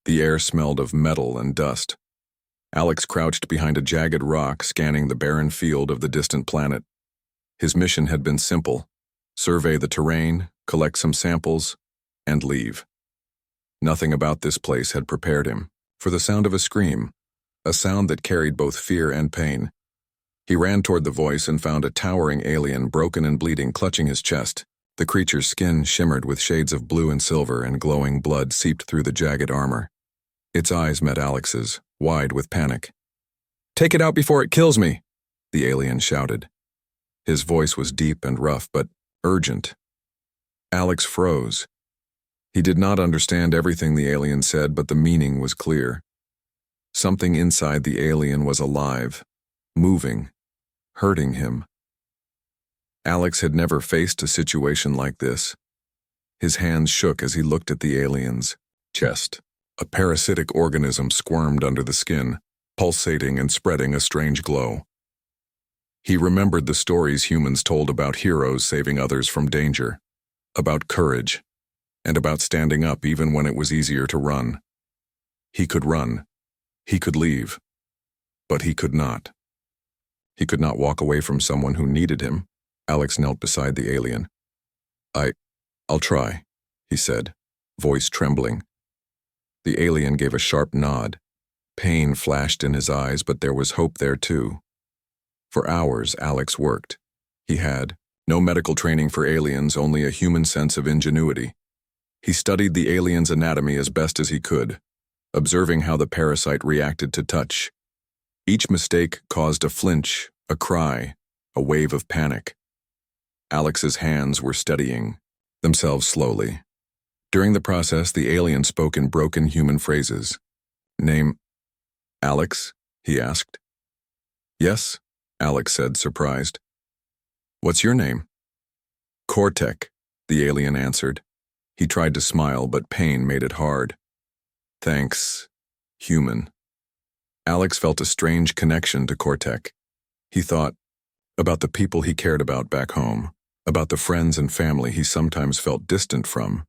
The air smelled of metal and dust. Alex crouched behind a jagged rock, scanning the barren field of the distant planet. His mission had been simple: survey the terrain, collect some samples, and leave. Nothing about this place had prepared him for the sound of a scream, a sound that carried both fear and pain. He ran toward the voice and found a towering alien, broken and bleeding, clutching his chest. The creature's skin shimmered with shades of blue and silver, and glowing blood seeped through the jagged armor. Its eyes met Alex's, wide with panic. "Take it out before it kills me!" the alien shouted. His voice was deep and rough, but urgent. Alex froze. He did not understand everything the alien said, but the meaning was clear. Something inside the alien was alive, moving, hurting him. Alex had never faced a situation like this. His hands shook as he looked at the alien's chest. A parasitic organism squirmed under the skin, pulsating and spreading a strange glow. He remembered the stories humans told about heroes saving others from danger, about courage, and about standing up even when it was easier to run. He could run. He could leave. But he could not. He could not walk away from someone who needed him. Alex knelt beside the alien. I'll try," he said, voice trembling. The alien gave a sharp nod. Pain flashed in his eyes, but there was hope there too. For hours, Alex worked. He had no medical training for aliens, only a human sense of ingenuity. He studied the alien's anatomy as best as he could, observing how the parasite reacted to touch. Each mistake caused a flinch, a cry, a wave of panic. Alex's hands were steadying themselves slowly. During the process, the alien spoke in broken human phrases. "Name?" "Alex?" he asked. "Yes," Alex said, surprised. "What's your name?" "Cortec," the alien answered. He tried to smile, but pain made it hard. "Thanks, human." Alex felt a strange connection to Cortec. He thought about the people he cared about back home, about the friends and family he sometimes felt distant from.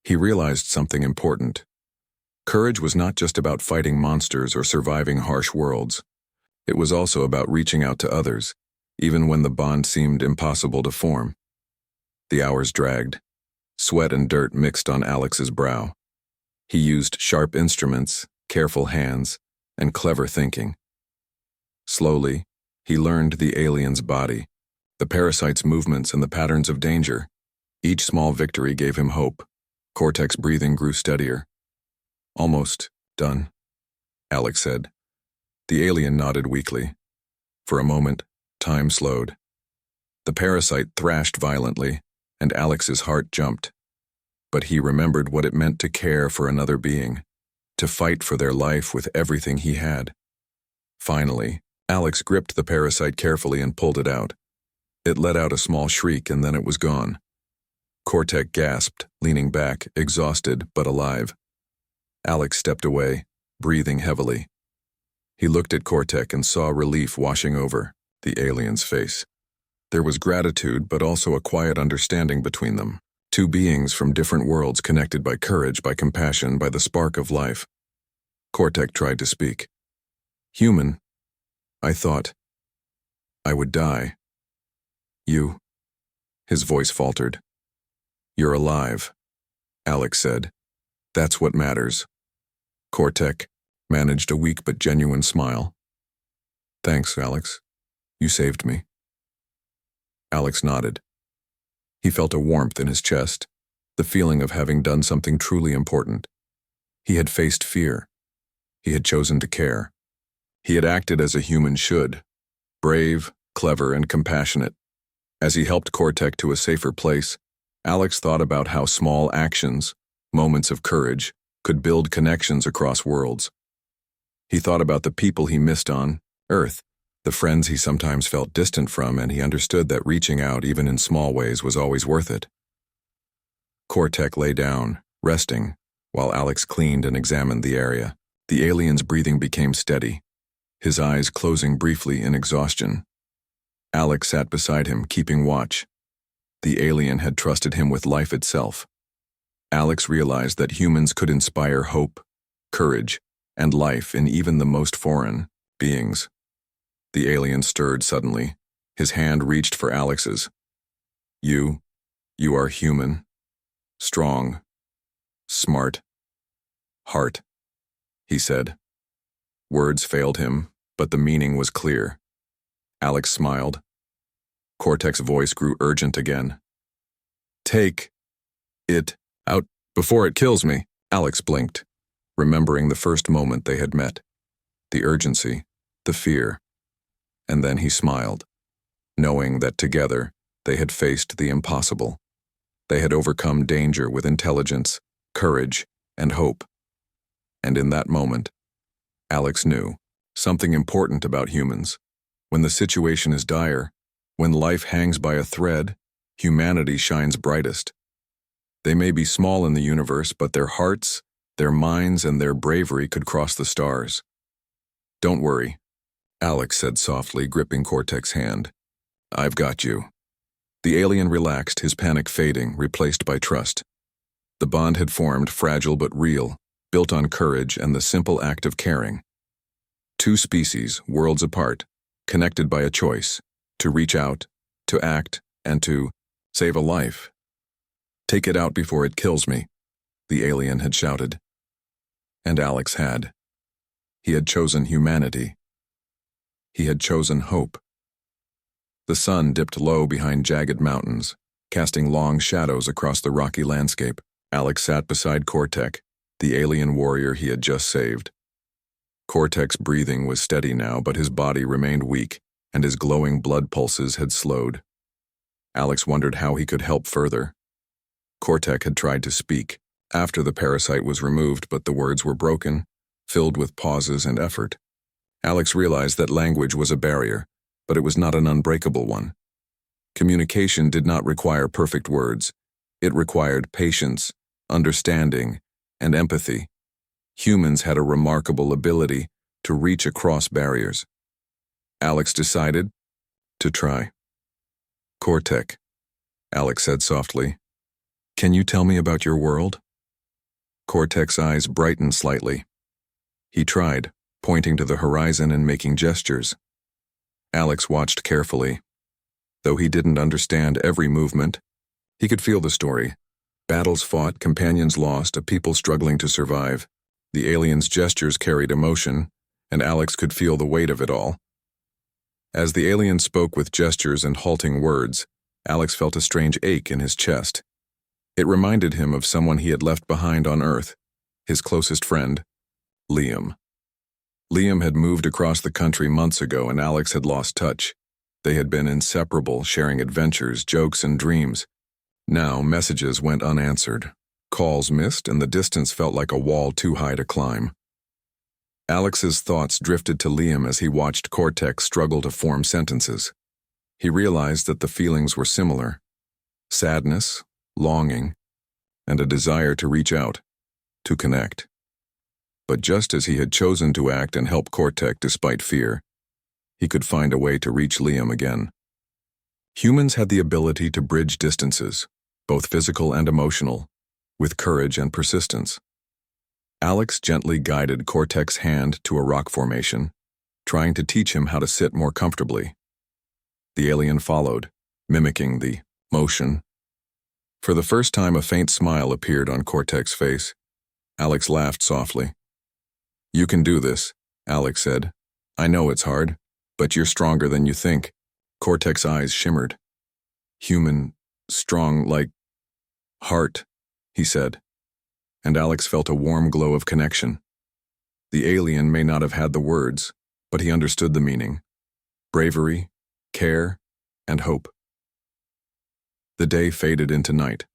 He realized something important. Courage was not just about fighting monsters or surviving harsh worlds. It was also about reaching out to others, even when the bond seemed impossible to form. The hours dragged. Sweat and dirt mixed on Alex's brow. He used sharp instruments, careful hands, and clever thinking. Slowly, he learned the alien's body, the parasite's movements, and the patterns of danger. Each small victory gave him hope. Cortec's breathing grew steadier. "Almost done," Alex said. The alien nodded weakly. For a moment, time slowed. The parasite thrashed violently, and Alex's heart jumped. But he remembered what it meant to care for another being, to fight for their life with everything he had. Finally, Alex gripped the parasite carefully and pulled it out. It let out a small shriek, and then it was gone. Cortec gasped, leaning back, exhausted but alive. Alex stepped away, breathing heavily. He looked at Cortec and saw relief washing over the alien's face. There was gratitude, but also a quiet understanding between them. Two beings from different worlds, connected by courage, by compassion, by the spark of life. Cortec tried to speak. "Human, I thought I would die. You..." His voice faltered. "You're alive," Alex said. "That's what matters." Cortec managed a weak but genuine smile. "Thanks, Alex. You saved me." Alex nodded. He felt a warmth in his chest, the feeling of having done something truly important. He had faced fear. He had chosen to care. He had acted as a human should, brave, clever, and compassionate. As he helped Cortec to a safer place, Alex thought about how small actions, moments of courage, could build connections across worlds. He thought about the people he missed on Earth, the friends he sometimes felt distant from, and he understood that reaching out, even in small ways, was always worth it. Cortec lay down, resting, while Alex cleaned and examined the area. The alien's breathing became steady, his eyes closing briefly in exhaustion. Alex sat beside him, keeping watch. The alien had trusted him with life itself. Alex realized that humans could inspire hope, courage, and life in even the most foreign beings. The alien stirred suddenly. His hand reached for Alex's. You are human, strong, smart, heart, he said. Words failed him, but the meaning was clear. Alex smiled. Cortex's voice grew urgent again. Take it out before it kills me. Alex blinked, remembering the first moment they had met. The urgency, the fear. And then he smiled, knowing that together they had faced the impossible. They had overcome danger with intelligence, courage, and hope. And in that moment, Alex knew something important about humans. When the situation is dire, when life hangs by a thread, humanity shines brightest. They may be small in the universe, but their hearts, their minds, and their bravery could cross the stars. Don't worry, Alex said softly, gripping Cortex's hand. I've got you. The alien relaxed, his panic fading, replaced by trust. The bond had formed, fragile but real, built on courage and the simple act of caring. Two species, worlds apart, connected by a choice, to reach out, to act, and to save a life. Take it out before it kills me, the alien had shouted. And Alex had. He had chosen humanity. He had chosen hope. The sun dipped low behind jagged mountains, casting long shadows across the rocky landscape. Alex sat beside Cortex, the alien warrior he had just saved. Cortex's breathing was steady now, but his body remained weak, and his glowing blood pulses had slowed. Alex wondered how he could help further. Cortex had tried to speak after the parasite was removed, but the words were broken, filled with pauses and effort. Alex realized that language was a barrier, but it was not an unbreakable one. Communication did not require perfect words. It required patience, understanding, and empathy. Humans had a remarkable ability to reach across barriers. Alex decided to try. Cortex, Alex said softly. Can you tell me about your world? Cortex's eyes brightened slightly. He tried, pointing to the horizon and making gestures. Alex watched carefully. Though he didn't understand every movement, he could feel the story. Battles fought, companions lost, a people struggling to survive. The alien's gestures carried emotion, and Alex could feel the weight of it all. As the alien spoke with gestures and halting words, Alex felt a strange ache in his chest. It reminded him of someone he had left behind on Earth, his closest friend, Liam. Liam had moved across the country months ago, and Alex had lost touch. They had been inseparable, sharing adventures, jokes, and dreams. Now, messages went unanswered. Calls missed, and the distance felt like a wall too high to climb. Alex's thoughts drifted to Liam as he watched Cortex struggle to form sentences. He realized that the feelings were similar. Sadness, longing, and a desire to reach out, to connect. But just as he had chosen to act and help Cortex despite fear, he could find a way to reach Liam again. Humans had the ability to bridge distances, both physical and emotional, with courage and persistence. Alex gently guided Cortex's hand to a rock formation, trying to teach him how to sit more comfortably. The alien followed, mimicking the motion. For the first time, a faint smile appeared on Cortex's face. Alex laughed softly. You can do this, Alex said. I know it's hard, but you're stronger than you think. Cortex's eyes shimmered. Human, strong like heart, he said. And Alex felt a warm glow of connection. The alien may not have had the words, but he understood the meaning. Bravery, care, and hope. The day faded into night.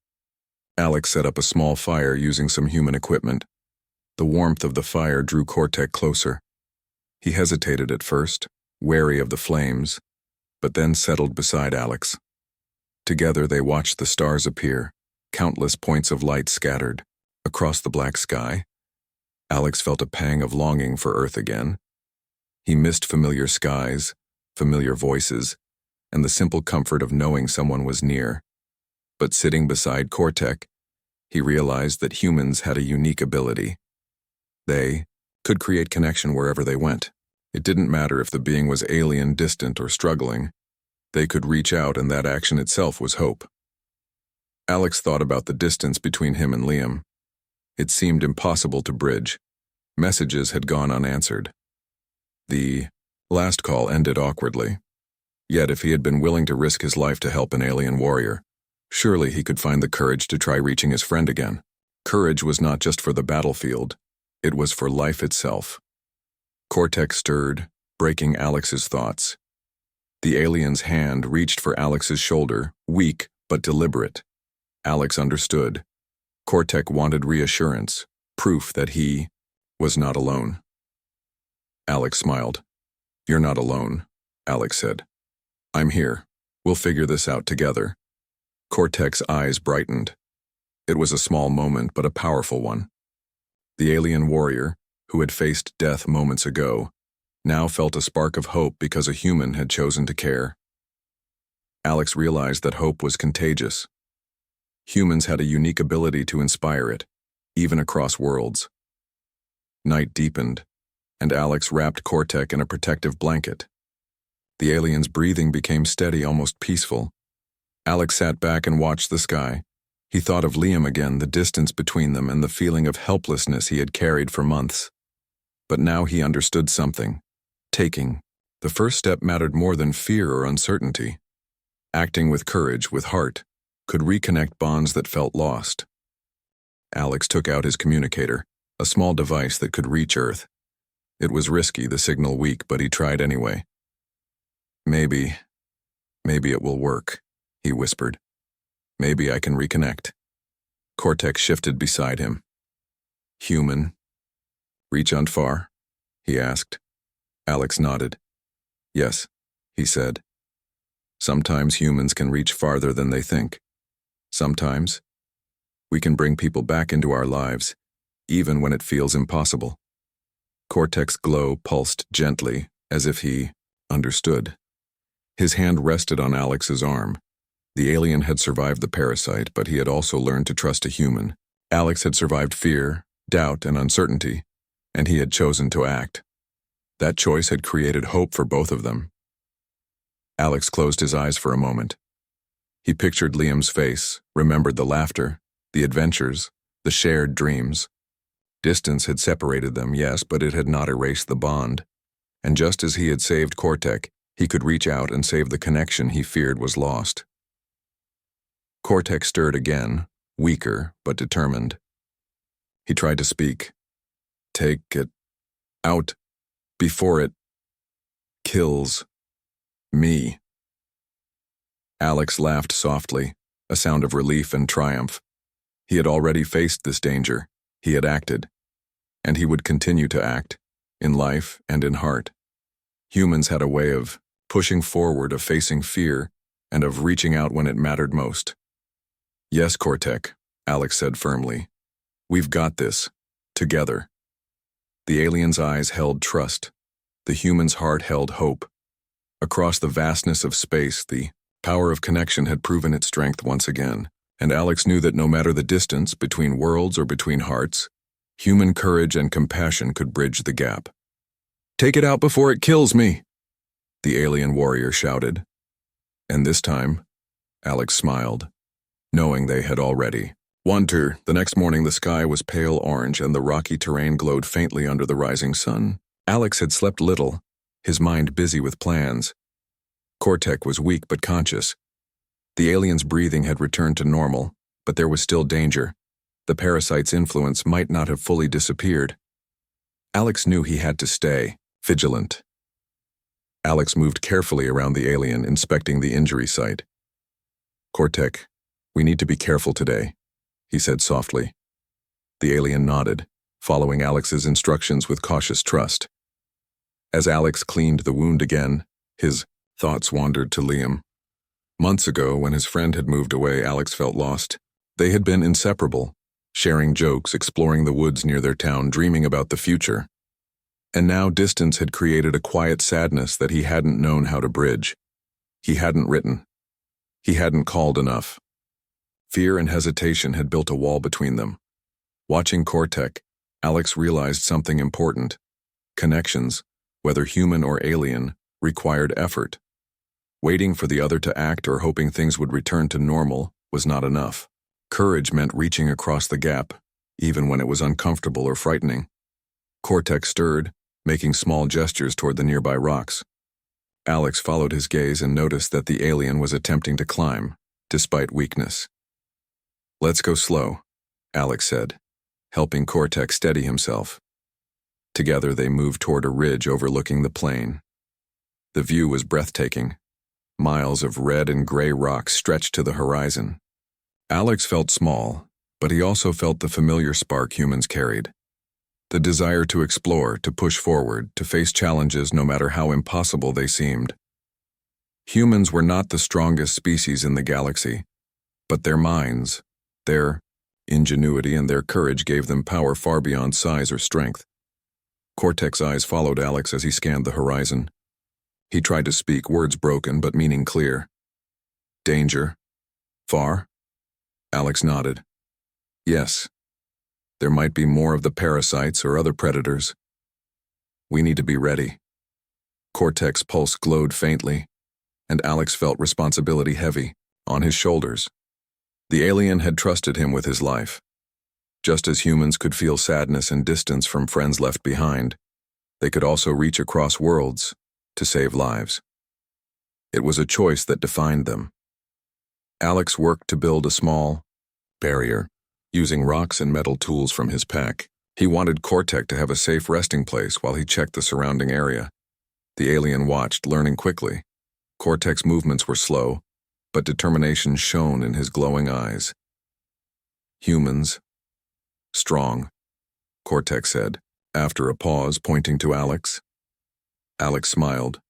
Alex set up a small fire using some human equipment. The warmth of the fire drew Cortex closer. He hesitated at first, wary of the flames, but then settled beside Alex. Together they watched the stars appear, countless points of light scattered. Across the black sky, Alex felt a pang of longing for Earth again. He missed familiar skies, familiar voices, and the simple comfort of knowing someone was near. But sitting beside Cortex, he realized that humans had a unique ability. They could create connection wherever they went. It didn't matter if the being was alien, distant, or struggling. They could reach out, and that action itself was hope. Alex thought about the distance between him and Liam. It seemed impossible to bridge. Messages had gone unanswered. The last call ended awkwardly. Yet if he had been willing to risk his life to help an alien warrior, surely he could find the courage to try reaching his friend again. Courage was not just for the battlefield, it was for life itself. Cortex stirred, breaking Alex's thoughts. The alien's hand reached for Alex's shoulder, weak but deliberate. Alex understood. Cortex wanted reassurance, proof that he was not alone. Alex smiled. "You're not alone," Alex said. "I'm here. We'll figure this out together." Cortex's eyes brightened. It was a small moment, but a powerful one. The alien warrior, who had faced death moments ago, now felt a spark of hope because a human had chosen to care. Alex realized that hope was contagious. Humans had a unique ability to inspire it, even across worlds. Night deepened, and Alex wrapped Cortex in a protective blanket. The alien's breathing became steady, almost peaceful. Alex sat back and watched the sky. He thought of Liam again, the distance between them, and the feeling of helplessness he had carried for months. But now he understood something. Taking the first step mattered more than fear or uncertainty. Acting with courage, with heart, could reconnect bonds that felt lost. Alex took out his communicator, a small device that could reach Earth. It was risky, the signal weak, but he tried anyway. Maybe it will work," he whispered. "Maybe I can reconnect." Cortex shifted beside him. "Human, reach on far?" he asked. Alex nodded. "Yes," he said. "Sometimes humans can reach farther than they think. Sometimes we can bring people back into our lives, even when it feels impossible." Cortex's glow pulsed gently, as if he understood. His hand rested on Alex's arm. The alien had survived the parasite, but he had also learned to trust a human. Alex had survived fear, doubt, and uncertainty, and he had chosen to act. That choice had created hope for both of them. Alex closed his eyes for a moment. He pictured Liam's face, remembered the laughter, the adventures, the shared dreams. Distance had separated them, yes, but it had not erased the bond. And just as he had saved Cortex, he could reach out and save the connection he feared was lost. Cortex stirred again, weaker but determined. He tried to speak. "Take it out before it kills me." Alex laughed softly, a sound of relief and triumph. He had already faced this danger. He had acted. And he would continue to act, in life and in heart. Humans had a way of pushing forward, of facing fear, and of reaching out when it mattered most. "Yes, Cortex," Alex said firmly. "We've got this. Together." The alien's eyes held trust. The human's heart held hope. Across the vastness of space, the power of connection had proven its strength once again, and Alex knew that no matter the distance between worlds or between hearts, human courage and compassion could bridge the gap. "Take it out before it kills me," the alien warrior shouted. And this time, Alex smiled, knowing they had already. Wonder, the next morning the sky was pale orange and the rocky terrain glowed faintly under the rising sun. Alex had slept little, his mind busy with plans. Cortex was weak but conscious. The alien's breathing had returned to normal, but there was still danger. The parasite's influence might not have fully disappeared. Alex knew he had to stay vigilant. Alex moved carefully around the alien, inspecting the injury site. "Cortex, we need to be careful today," he said softly. The alien nodded, following Alex's instructions with cautious trust. As Alex cleaned the wound again, his thoughts wandered to Liam. Months ago, when his friend had moved away, Alex felt lost. They had been inseparable, sharing jokes, exploring the woods near their town, dreaming about the future. And now distance had created a quiet sadness that he hadn't known how to bridge. He hadn't written. He hadn't called enough. Fear and hesitation had built a wall between them. Watching Cortex, Alex realized something important. Connections, whether human or alien, required effort. Waiting for the other to act or hoping things would return to normal was not enough. Courage meant reaching across the gap, even when it was uncomfortable or frightening. Cortex stirred, making small gestures toward the nearby rocks. Alex followed his gaze and noticed that the alien was attempting to climb, despite weakness. "Let's go slow," Alex said, helping Cortex steady himself. Together they moved toward a ridge overlooking the plain. The view was breathtaking. Miles of red and gray rocks stretched to the horizon. Alex felt small, but he also felt the familiar spark humans carried. The desire to explore, to push forward, to face challenges no matter how impossible they seemed. Humans were not the strongest species in the galaxy, but their minds, their ingenuity and their courage gave them power far beyond size or strength. Cortex's eyes followed Alex as he scanned the horizon. He tried to speak, words broken but meaning clear. "Danger? Far?" Alex nodded. "Yes. There might be more of the parasites or other predators. We need to be ready." Cortex's pulse glowed faintly, and Alex felt responsibility heavy on his shoulders. The alien had trusted him with his life. Just as humans could feel sadness and distance from friends left behind, they could also reach across worlds to save lives. It was a choice that defined them. Alex worked to build a small barrier, using rocks and metal tools from his pack. He wanted Cortex to have a safe resting place while he checked the surrounding area. The alien watched, learning quickly. Cortex's movements were slow, but determination shone in his glowing eyes. "Humans. Strong," Cortex said, after a pause, pointing to Alex. Alex smiled.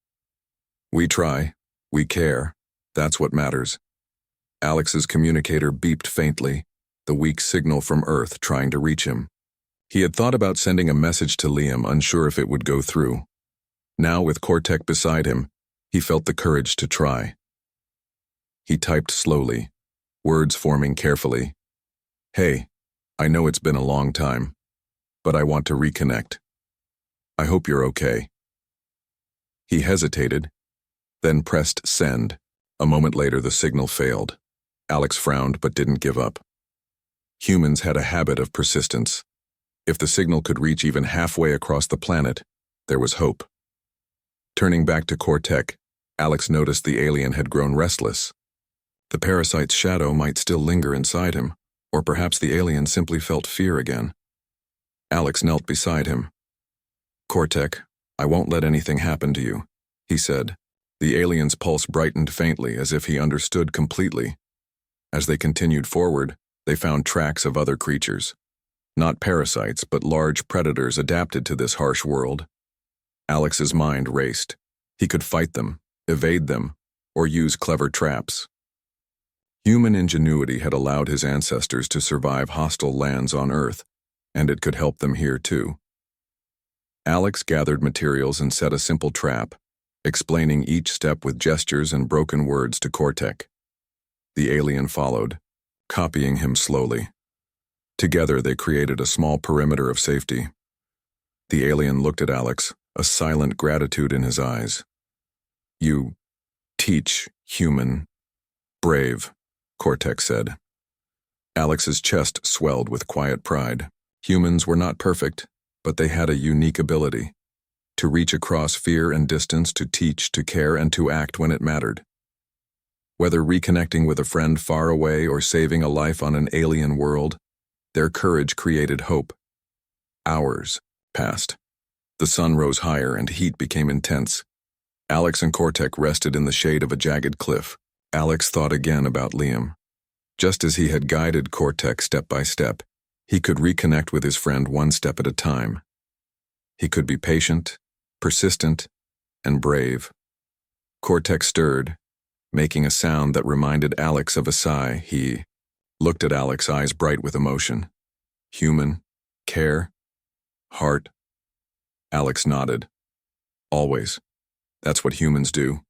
"We try. We care. That's what matters." Alex's communicator beeped faintly, the weak signal from Earth trying to reach him. He had thought about sending a message to Liam, unsure if it would go through. Now, with Cortex beside him, he felt the courage to try. He typed slowly, words forming carefully. "Hey, I know it's been a long time, but I want to reconnect. I hope you're okay." He hesitated, then pressed send. A moment later, the signal failed. Alex frowned but didn't give up. Humans had a habit of persistence. If the signal could reach even halfway across the planet, there was hope. Turning back to Cortex, Alex noticed the alien had grown restless. The parasite's shadow might still linger inside him, or perhaps the alien simply felt fear again. Alex knelt beside him. "Cortex, I won't let anything happen to you," he said. The alien's pulse brightened faintly, as if he understood completely. As they continued forward, they found tracks of other creatures. Not parasites, but large predators adapted to this harsh world. Alex's mind raced. He could fight them, evade them, or use clever traps. Human ingenuity had allowed his ancestors to survive hostile lands on Earth, and it could help them here too. Alex gathered materials and set a simple trap, explaining each step with gestures and broken words to Cortex. The alien followed, copying him slowly. Together they created a small perimeter of safety. The alien looked at Alex, a silent gratitude in his eyes. "You teach human. Brave," Cortex said. Alex's chest swelled with quiet pride. Humans were not perfect, but they had a unique ability to reach across fear and distance, to teach, to care, and to act when it mattered. Whether reconnecting with a friend far away or saving a life on an alien world, their courage created hope. Hours passed. The sun rose higher and heat became intense. Alex and Cortex rested in the shade of a jagged cliff. Alex thought again about Liam. Just as he had guided Cortex step by step, he could reconnect with his friend one step at a time. He could be patient, persistent, and brave. Cortex stirred, making a sound that reminded Alex of a sigh. He looked at Alex, eyes bright with emotion. "Human, care, heart." Alex nodded. "Always. That's what humans do.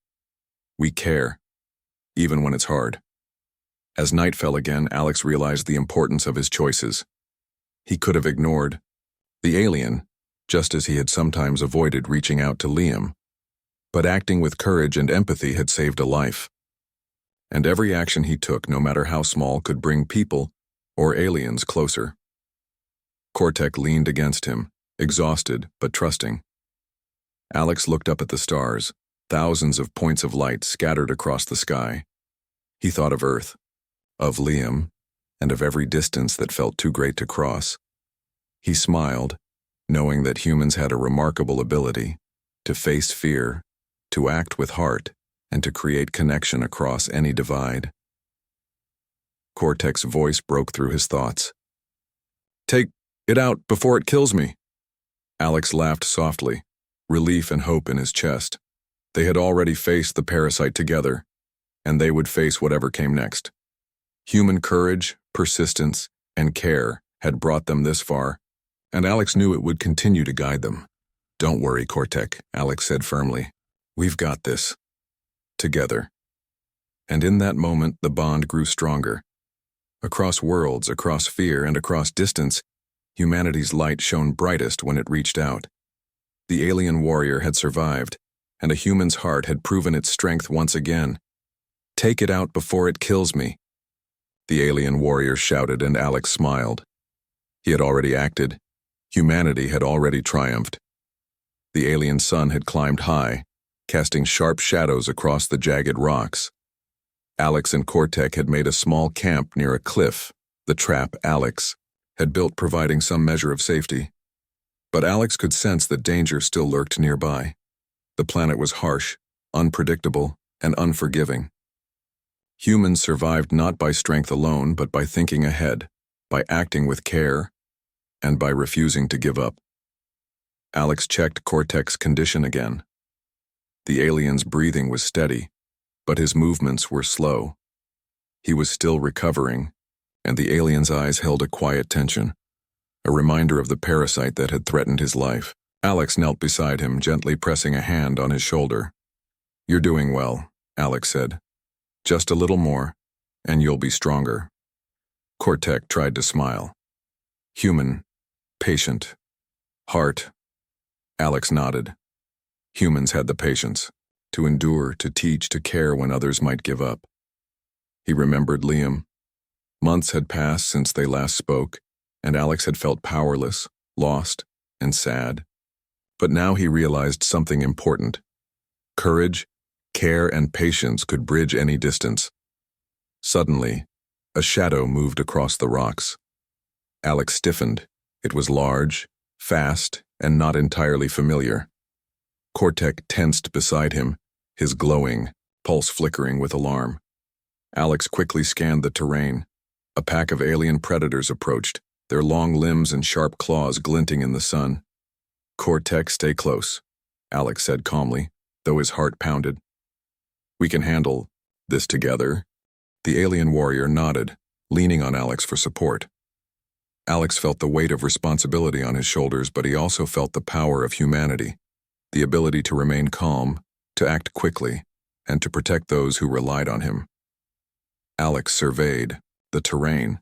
We care, even when it's hard." As night fell again, Alex realized the importance of his choices. He could have ignored The alien, just as he had sometimes avoided reaching out to Liam, but acting with courage and empathy had saved a life. And every action he took, no matter how small, could bring people or aliens closer. Cortec leaned against him, exhausted but trusting. Alex looked up at the stars, thousands of points of light scattered across the sky. He thought of Earth, of Liam, and of every distance that felt too great to cross. He smiled, knowing that humans had a remarkable ability to face fear, to act with heart, and to create connection across any divide. Cortec's voice broke through his thoughts. "Take it out before it kills me." Alex laughed softly, relief and hope in his chest. They had already faced the parasite together, and they would face whatever came next. Human courage, persistence, and care had brought them this far, and Alex knew it would continue to guide them. "Don't worry, Cortec," Alex said firmly. "We've got this. Together." And in that moment, the bond grew stronger. Across worlds, across fear, and across distance, humanity's light shone brightest when it reached out. The alien warrior had survived, and a human's heart had proven its strength once again. "Take it out before it kills me," the alien warrior shouted, and Alex smiled. He had already acted. Humanity had already triumphed. The alien sun had climbed high, casting sharp shadows across the jagged rocks. Alex and Cortec had made a small camp near a cliff, the trap Alex had built providing some measure of safety. But Alex could sense that danger still lurked nearby. The planet was harsh, unpredictable, and unforgiving. Humans survived not by strength alone, but by thinking ahead, by acting with care, and by refusing to give up. Alex checked Cortec's condition again. The alien's breathing was steady, but his movements were slow. He was still recovering, and the alien's eyes held a quiet tension, a reminder of the parasite that had threatened his life. Alex knelt beside him, gently pressing a hand on his shoulder. "You're doing well," Alex said. "Just a little more, and you'll be stronger." Cortec tried to smile. "Human, patient, heart." Alex nodded. Humans had the patience to endure, to teach, to care when others might give up. He remembered Liam. Months had passed since they last spoke, and Alex had felt powerless, lost, and sad. But now he realized something important. Courage, care, and patience could bridge any distance. Suddenly, a shadow moved across the rocks. Alex stiffened. It was large, fast, and not entirely familiar. Cortec tensed beside him, his glowing, pulse flickering with alarm. Alex quickly scanned the terrain. A pack of alien predators approached, their long limbs and sharp claws glinting in the sun. "Cortec, stay close," Alex said calmly, though his heart pounded. "We can handle this together." The alien warrior nodded, leaning on Alex for support. Alex felt the weight of responsibility on his shoulders, but he also felt the power of humanity, the ability to remain calm, to act quickly, and to protect those who relied on him. Alex surveyed the terrain.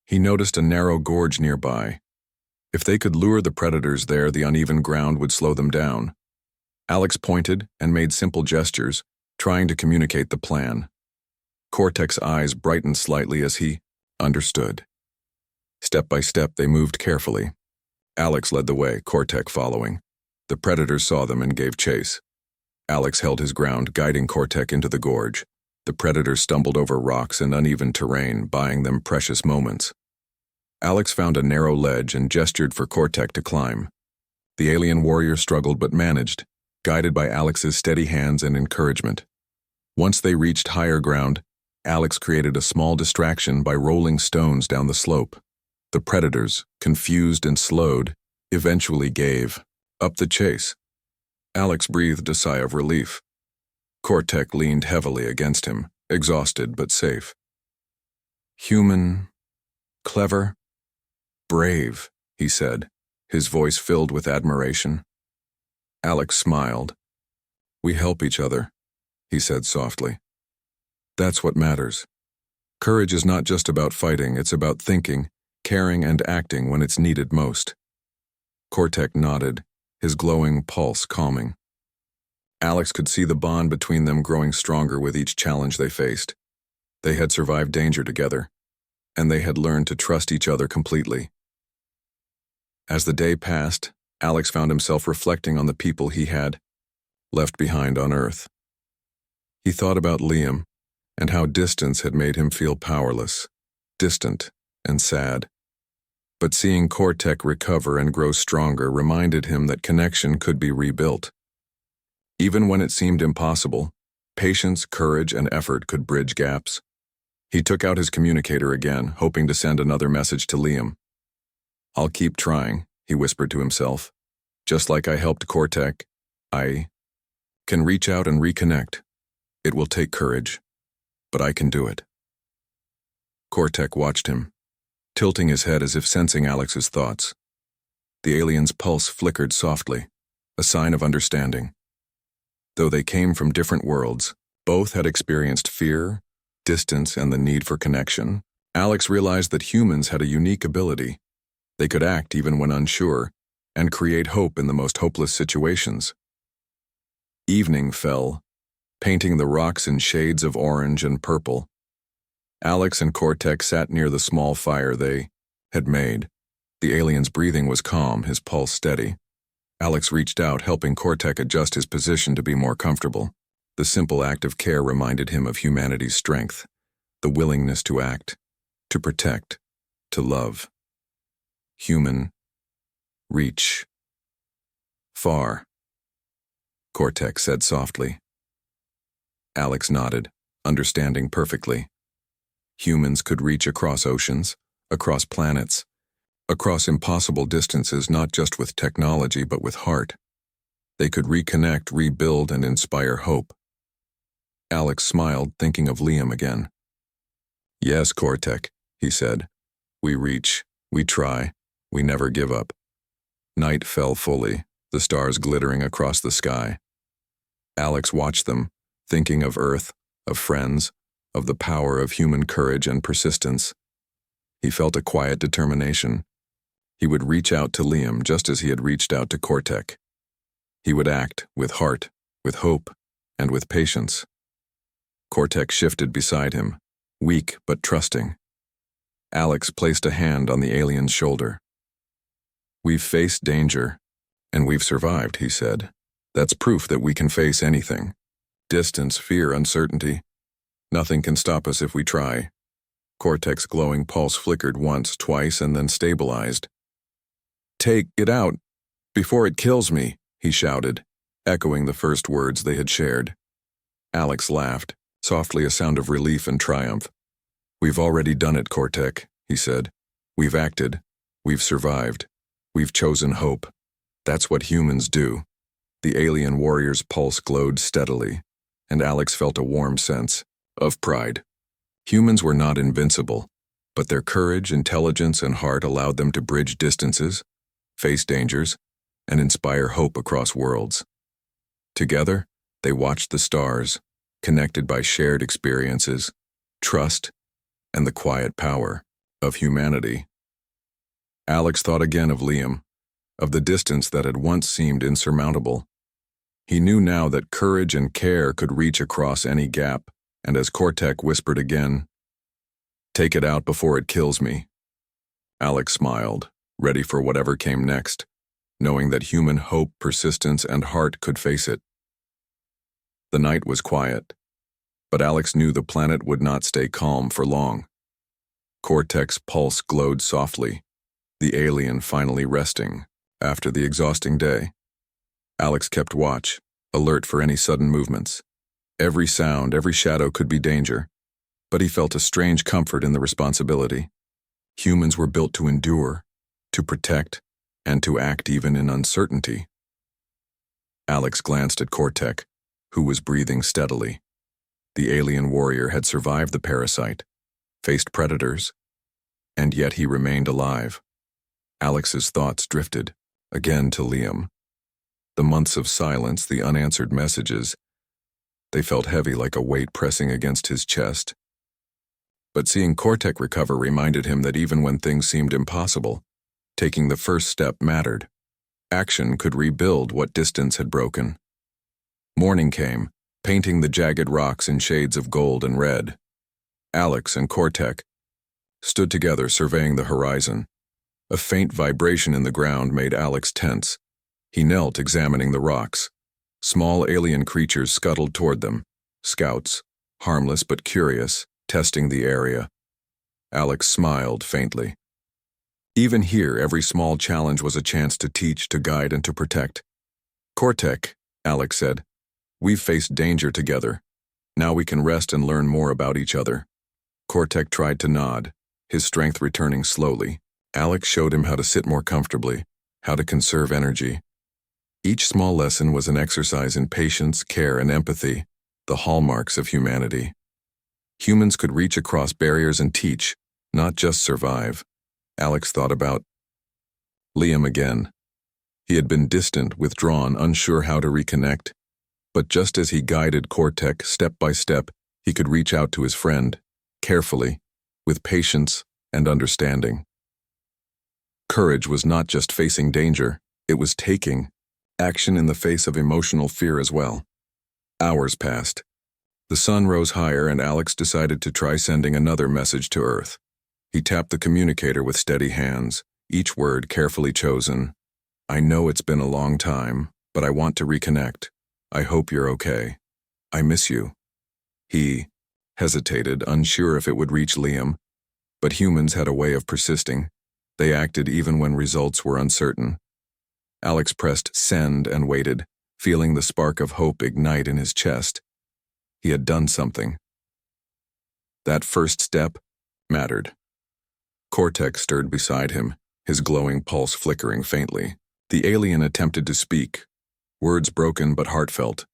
He noticed a narrow gorge nearby. If they could lure the predators there, the uneven ground would slow them down. Alex pointed and made simple gestures, trying to communicate the plan. Cortec's eyes brightened slightly as he understood. Step by step, they moved carefully. Alex led the way, Cortec following. The predators saw them and gave chase. Alex held his ground, guiding Cortec into the gorge. The predators stumbled over rocks and uneven terrain, buying them precious moments. Alex found a narrow ledge and gestured for Cortec to climb. The alien warrior struggled but managed, guided by Alex's steady hands and encouragement. Once they reached higher ground, Alex created a small distraction by rolling stones down the slope. The predators, confused and slowed, eventually gave up the chase. Alex breathed a sigh of relief. Cortec leaned heavily against him, exhausted but safe. "Human, clever, brave," he said, his voice filled with admiration. Alex smiled. "We help each other," he said softly. "That's what matters. Courage is not just about fighting, it's about thinking, caring and acting when it's needed most. Cortec nodded, his glowing pulse calming. Alex could see the bond between them growing stronger with each challenge they faced. They had survived danger together, and they had learned to trust each other completely. As the day passed, Alex found himself reflecting on the people he had left behind on Earth. He thought about Liam and how distance had made him feel powerless, distant, and sad. But seeing Cortec recover and grow stronger reminded him that connection could be rebuilt. Even when it seemed impossible, patience, courage, and effort could bridge gaps. He took out his communicator again, hoping to send another message to Liam. "I'll keep trying," he whispered to himself. "Just like I helped Cortec, I can reach out and reconnect. It will take courage, but I can do it." Cortec watched him, tilting his head as if sensing Alex's thoughts. The alien's pulse flickered softly, a sign of understanding. Though they came from different worlds, both had experienced fear, distance, and the need for connection. Alex realized that humans had a unique ability. They could act even when unsure, and create hope in the most hopeless situations. Evening fell, painting the rocks in shades of orange and purple. Alex and Cortec sat near the small fire they had made. The alien's breathing was calm, his pulse steady. Alex reached out, helping Cortec adjust his position to be more comfortable. The simple act of care reminded him of humanity's strength, the willingness to act, to protect, to love. Human, reach, far, Cortec said softly. Alex nodded, understanding perfectly. Humans could reach across oceans, across planets, across impossible distances, not just with technology but with heart. They could reconnect, rebuild, and inspire hope. Alex smiled, thinking of Liam again. "Yes, Cortec," he said. "We reach, we try, we never give up." Night fell fully, the stars glittering across the sky. Alex watched them, thinking of Earth, of friends, of the power of human courage and persistence. He felt a quiet determination. He would reach out to Liam just as he had reached out to Cortec. He would act with heart, with hope, and with patience. Cortec shifted beside him, weak but trusting. Alex placed a hand on the alien's shoulder. "We've faced danger, and we've survived," he said. "That's proof that we can face anything. Distance, fear, uncertainty. Nothing can stop us if we try." Cortec's glowing pulse flickered once, twice, and then stabilized. "Take it out before it kills me," he shouted, echoing the first words they had shared. Alex laughed, softly, a sound of relief and triumph. "We've already done it, Cortec," he said. "We've acted. We've survived. We've chosen hope. That's what humans do." The alien warrior's pulse glowed steadily, and Alex felt a warm sense of pride. Humans were not invincible, but their courage, intelligence, and heart allowed them to bridge distances, face dangers, and inspire hope across worlds. Together, they watched the stars, connected by shared experiences, trust, and the quiet power of humanity. Alex thought again of Liam, of the distance that had once seemed insurmountable. He knew now that courage and care could reach across any gap, and as Cortec whispered again, "Take it out before it kills me," Alex smiled, ready for whatever came next, knowing that human hope, persistence, and heart could face it. The night was quiet, but Alex knew the planet would not stay calm for long. Cortec's pulse glowed softly, the alien finally resting after the exhausting day. Alex kept watch, alert for any sudden movements. Every sound, every shadow could be danger, but he felt a strange comfort in the responsibility. Humans were built to endure, to protect, and to act even in uncertainty. Alex glanced at Cortec, who was breathing steadily. The alien warrior had survived the parasite, faced predators, and yet he remained alive. Alex's thoughts drifted, again to Liam. The months of silence, the unanswered messages, they felt heavy like a weight pressing against his chest. But seeing Cortec recover reminded him that even when things seemed impossible, taking the first step mattered. Action could rebuild what distance had broken. Morning came, painting the jagged rocks in shades of gold and red. Alex and Cortec stood together surveying the horizon. A faint vibration in the ground made Alex tense. He knelt examining the rocks. Small alien creatures scuttled toward them. Scouts, harmless but curious, testing the area. Alex smiled faintly. Even here, every small challenge was a chance to teach, to guide, and to protect. Cortec, Alex said, we've faced danger together. Now we can rest and learn more about each other. Cortec tried to nod, his strength returning slowly. Alex showed him how to sit more comfortably, how to conserve energy. Each small lesson was an exercise in patience, care, and empathy, the hallmarks of humanity. Humans could reach across barriers and teach, not just survive. Alex thought about Liam again. He had been distant, withdrawn, unsure how to reconnect. But just as he guided Cortec step by step, he could reach out to his friend, carefully, with patience and understanding. Courage was not just facing danger, it was taking action in the face of emotional fear as well. Hours passed. The sun rose higher and Alex decided to try sending another message to Earth. He tapped the communicator with steady hands, each word carefully chosen. I know it's been a long time, but I want to reconnect. I hope you're okay. I miss you. He hesitated, unsure if it would reach Liam, but humans had a way of persisting. They acted even when results were uncertain. Alex pressed send and waited, feeling the spark of hope ignite in his chest. He had done something. That first step mattered. Cortec stirred beside him, his glowing pulse flickering faintly. The alien attempted to speak, words broken but heartfelt.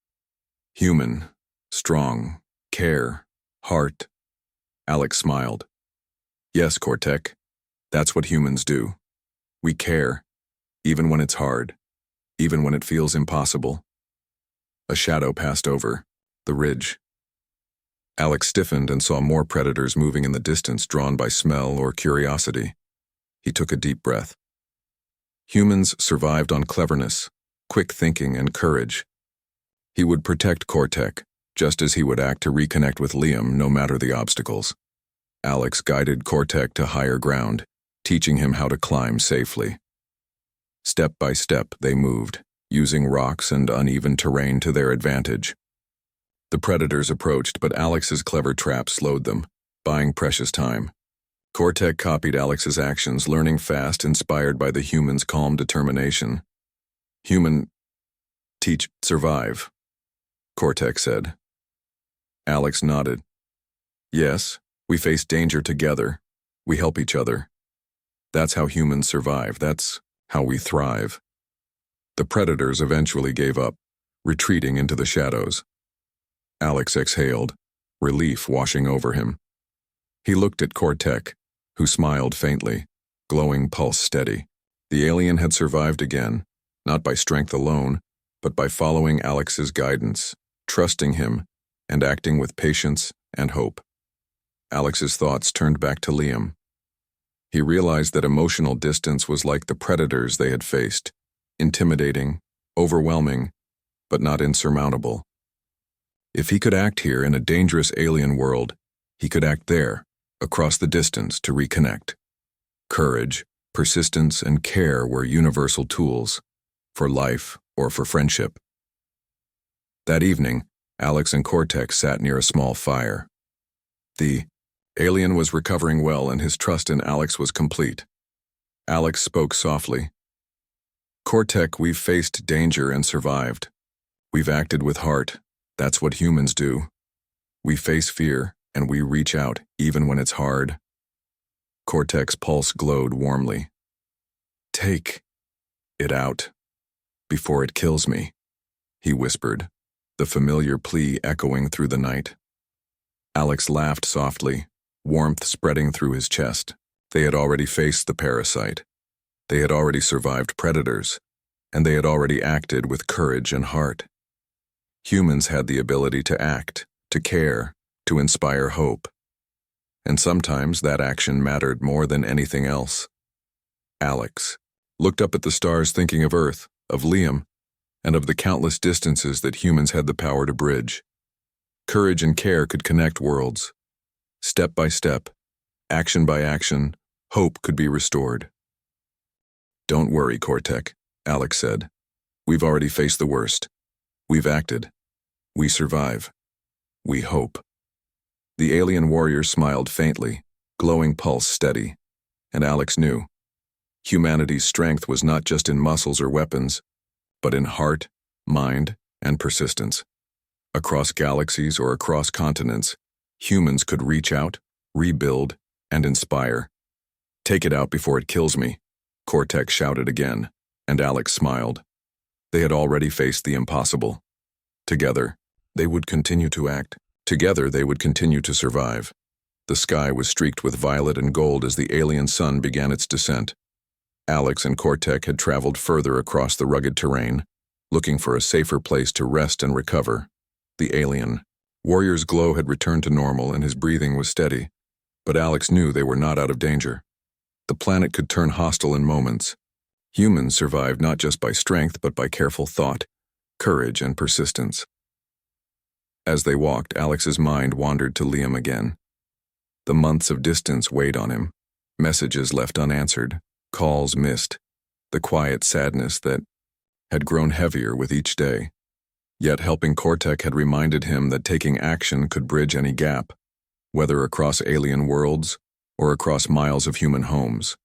Human, strong, care, heart. Alex smiled. Yes, Cortec, that's what humans do. We care, even when it's hard, even when it feels impossible. A shadow passed over the ridge. Alex stiffened and saw more predators moving in the distance, drawn by smell or curiosity. He took a deep breath. Humans survived on cleverness, quick thinking, and courage. He would protect Cortec, just as he would act to reconnect with Liam no matter the obstacles. Alex guided Cortec to higher ground, teaching him how to climb safely. Step by step, they moved, using rocks and uneven terrain to their advantage. The predators approached, but Alex's clever trap slowed them, buying precious time. Cortec copied Alex's actions, learning fast, inspired by the human's calm determination. Human, teach, survive, Cortec said. Alex nodded. Yes, we face danger together. We help each other. That's how humans survive. That's how we thrive. The predators eventually gave up, retreating into the shadows. Alex exhaled, relief washing over him. He looked at Cortec, who smiled faintly, glowing pulse steady. The alien had survived again, not by strength alone, but by following Alex's guidance, trusting him, and acting with patience and hope. Alex's thoughts turned back to Liam. He realized that emotional distance was like the predators they had faced, intimidating, overwhelming, but not insurmountable. If he could act here in a dangerous alien world, he could act there, across the distance, to reconnect. Courage, persistence, and care were universal tools, for life or for friendship. That evening, Alex and Cortec sat near a small fire. The alien was recovering well, and his trust in Alex was complete. Alex spoke softly. Cortec, we've faced danger and survived. We've acted with heart. That's what humans do. We face fear, and we reach out, even when it's hard. Cortec's pulse glowed warmly. Take it out, before it kills me, he whispered, the familiar plea echoing through the night. Alex laughed softly, warmth spreading through his chest. They had already faced the parasite. They had already survived predators, and they had already acted with courage and heart. Humans had the ability to act, to care, to inspire hope. and sometimes that action mattered more than anything else. Alex looked up at the stars, thinking of Earth, of Liam, and of the countless distances that humans had the power to bridge. Courage and care could connect worlds. Step by step, action by action, hope could be restored. "Don't worry, Cortec," Alex said. "We've already faced the worst. We've acted. We survive. We hope." The alien warrior smiled faintly, glowing pulse steady, and Alex knew. Humanity's strength was not just in muscles or weapons, but in heart, mind, and persistence. Across galaxies or across continents, humans could reach out, rebuild, and inspire. "Take it out before it kills me," Cortex shouted again, and Alex smiled. They had already faced the impossible. Together, they would continue to act. Together, they would continue to survive. The sky was streaked with violet and gold as the alien sun began its descent. Alex and Cortec had traveled further across the rugged terrain, looking for a safer place to rest and recover. The alien warrior's glow had returned to normal and his breathing was steady, but Alex knew they were not out of danger. The planet could turn hostile in moments. Humans survived not just by strength but by careful thought, courage, and persistence. As they walked, Alex's mind wandered to Liam again. The months of distance weighed on him, messages left unanswered, calls missed, the quiet sadness that had grown heavier with each day. Yet helping Cortec had reminded him that taking action could bridge any gap, whether across alien worlds or across miles of human homes.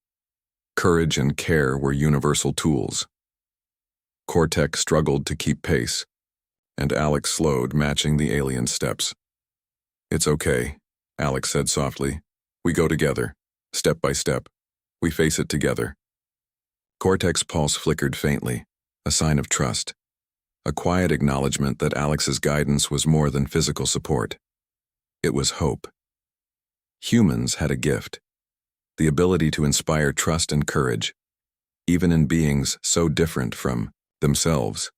Courage and care were universal tools. Cortec struggled to keep pace, and Alex slowed, matching the alien's steps. "It's okay," Alex said softly. "We go together, step by step. We face it together." Cortec's pulse flickered faintly, a sign of trust, a quiet acknowledgement that Alex's guidance was more than physical support. It was hope. Humans had a gift, the ability to inspire trust and courage, even in beings so different from themselves.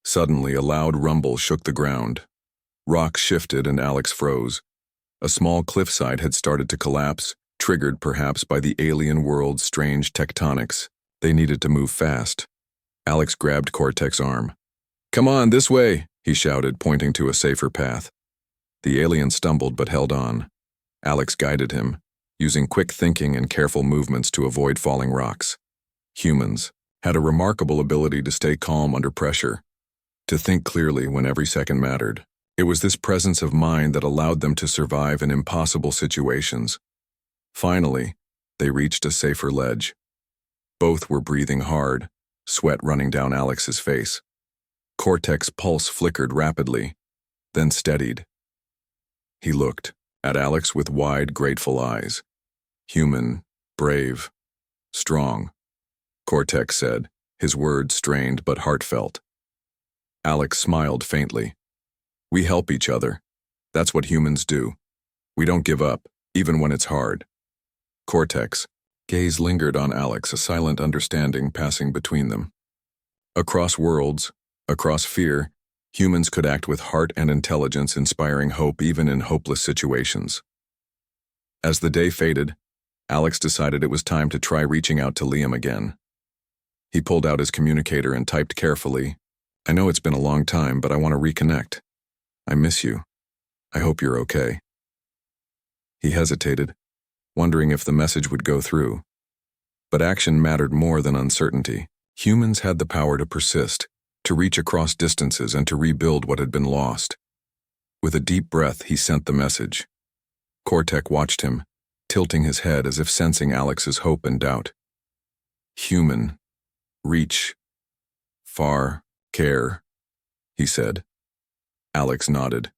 Suddenly, a loud rumble shook the ground. Rocks shifted and Alex froze. A small cliffside had started to collapse, triggered perhaps by the alien world's strange tectonics. They needed to move fast. Alex grabbed Cortec's arm. "Come on, this way," he shouted, pointing to a safer path. The alien stumbled but held on. Alex guided him, using quick thinking and careful movements to avoid falling rocks. Humans had a remarkable ability to stay calm under pressure, to think clearly when every second mattered. It was this presence of mind that allowed them to survive in impossible situations. Finally, they reached a safer ledge. Both were breathing hard, sweat running down Alex's face. Cortec's pulse flickered rapidly, then steadied. He looked at Alex with wide, grateful eyes. "Human, brave, strong," Cortex said, his words strained but heartfelt. Alex smiled faintly. "We help each other. That's what humans do. We don't give up, even when it's hard." Cortex's gaze lingered on Alex, a silent understanding passing between them. Across worlds, across fear, humans could act with heart and intelligence, inspiring hope even in hopeless situations. As the day faded, Alex decided it was time to try reaching out to Liam again. He pulled out his communicator and typed carefully, "I know it's been a long time, but I want to reconnect. I miss you. I hope you're okay." He hesitated, wondering if the message would go through. But action mattered more than uncertainty. Humans had the power to persist, to reach across distances and to rebuild what had been lost. With a deep breath, he sent the message. Cortec watched him, tilting his head as if sensing Alex's hope and doubt. "Human, reach, far, care," he said. Alex nodded.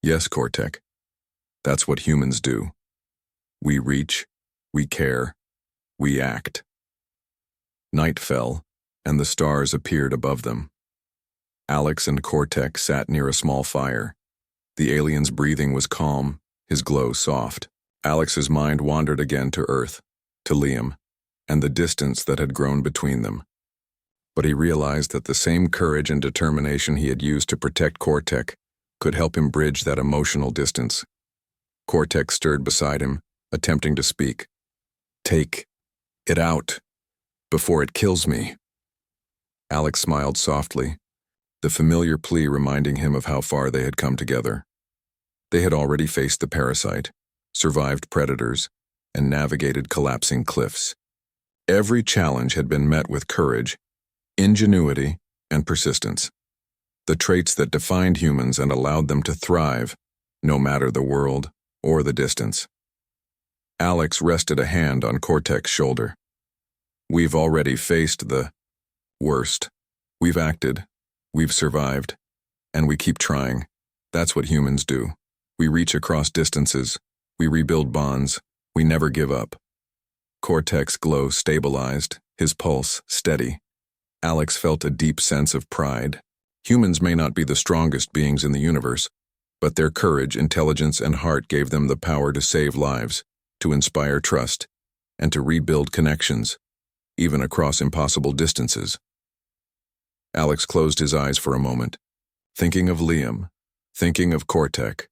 "Yes, Cortec. That's what humans do. We reach, we care, we act." Night fell, and the stars appeared above them. Alex and Cortec sat near a small fire. The alien's breathing was calm, his glow soft. Alex's mind wandered again to Earth, to Liam, and the distance that had grown between them. But he realized that the same courage and determination he had used to protect Cortec could help him bridge that emotional distance. Cortex stirred beside him, attempting to speak. Take it out before it kills me. Alex smiled softly, the familiar plea reminding him of how far they had come together. They had already faced the parasite, survived predators, and navigated collapsing cliffs. Every challenge had been met with courage, ingenuity, and persistence, the traits that defined humans and allowed them to thrive, no matter the world or the distance. Alex rested a hand on Cortex's shoulder. We've already faced the worst. We've acted, we've survived, and we keep trying. That's what humans do. We reach across distances, we rebuild bonds, we never give up. Cortex's glow stabilized, his pulse steady. Alex felt a deep sense of pride. Humans may not be the strongest beings in the universe, but their courage, intelligence, and heart gave them the power to save lives, to inspire trust, and to rebuild connections, even across impossible distances. Alex closed his eyes for a moment, thinking of Liam, thinking of Cortex,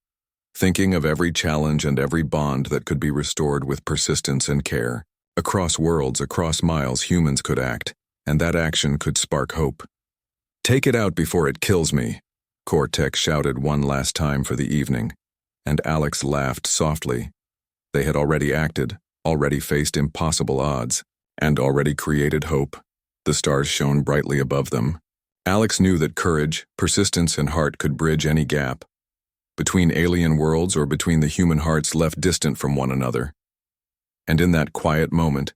thinking of every challenge and every bond that could be restored with persistence and care. Across worlds, across miles, humans could act, and that action could spark hope. Take it out before it kills me, Cortex shouted one last time for the evening, and Alex laughed softly. They had already acted, already faced impossible odds, and already created hope. The stars shone brightly above them. Alex knew that courage, persistence, and heart could bridge any gap, between alien worlds or between the human hearts left distant from one another. And in that quiet moment,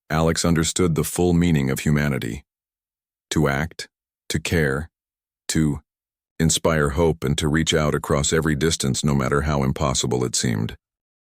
Alex understood the full meaning of humanity. To act, to care, to inspire hope, and to reach out across every distance no matter how impossible it seemed.